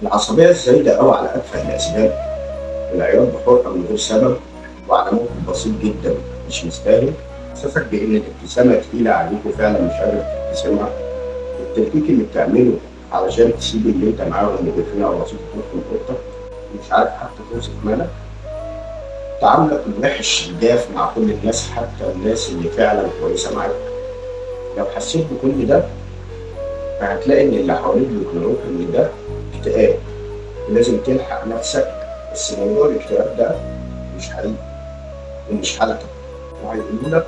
العصبية الزايدة أوي على أتفه الأسباب، العياط بحرقة من غير سبب وعلى موقف بسيط جدا مش مستاهل، إحساسك بإن الابتسامة تقيلة عليك وفعلا مش قادر تبتسمها، التلكيك اللي بتعمله علشان تسيب اللي أنت معاهم بخناقة بسيطة تدخل أوضتك ومش عارف حتى توصف مالك، تعاملك الوحش الجاف مع كل الناس حتى الناس اللي فعلا كويسة معاك. لو حسيت بكل ده فهتلاقي إن اللي حواليك بيقنعوك إن ده اكتئاب ولازم تلحق نفسك، بس موضوع الاكتئاب ده مش حقيقي ومش حالتك، وهيقولوا لك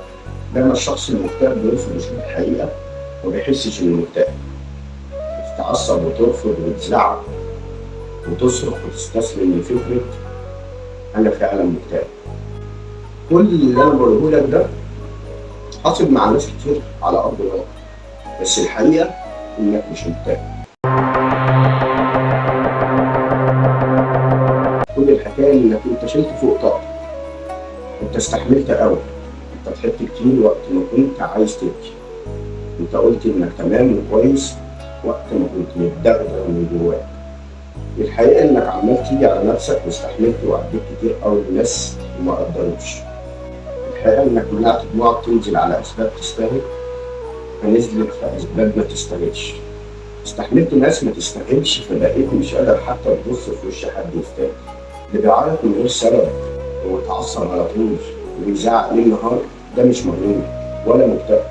لما الشخص المكتئب بيرفض يشوف الحقيقة ما بيحسش إنه مكتئب، بتتعصب وترفض وتزعق وتصرخ وتستسلم لفكرة أنا فعلا مكتئب. كل اللي أنا بقوله لك ده حاصل مع ناس كتير على أرض الواقع، بس الحقيقة إنك مش مكتئب. كل الحكاية إنك أنت شلت فوق طاقتك، أنت استحملت قوي، أنت ضحكت كتير وقت ما كنت عايز تبكي، أنت قلت إنك تمام وكويس وقت ما كنت متدغدغ من جواك. الحقيقة إنك عمال تيجي على نفسك واستحملت وعديت كتير قوي لناس وما قدروش. الحقيقة إنك منعت دموعك تنزل على أسباب تستاهل فنزلت في أسباب ما تستاهلش. استحملت ناس ما تستاهلش فبقيت مش قادر حتى تبص في وش حد يستاهل. اللي بيعيط من غير سبب ويتعصب على طول ويزعق ليل نهار ده مش مجنون ولا مكتئب،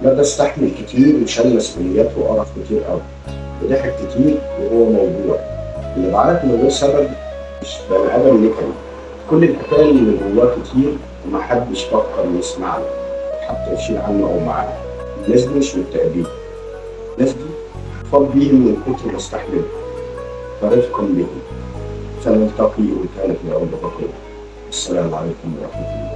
لا ده استحمل كتير وشال مسؤوليات وقرف كتير قوي وضحك كتير وهو موجوع. اللي بعيط من غير سبب مش بني آدم نكدي، كل الحكاية اللي جواه كتير ومحدش فكر يسمع له حتى يشيل عنه أو معاه. الناس دي مش مكتئبين، الناس دي فاض بيهم من كتر ما استحملوا، فرفقا بهم. سنلتقي إن كانت الأرض بقية. السلام عليكم ورحمة الله.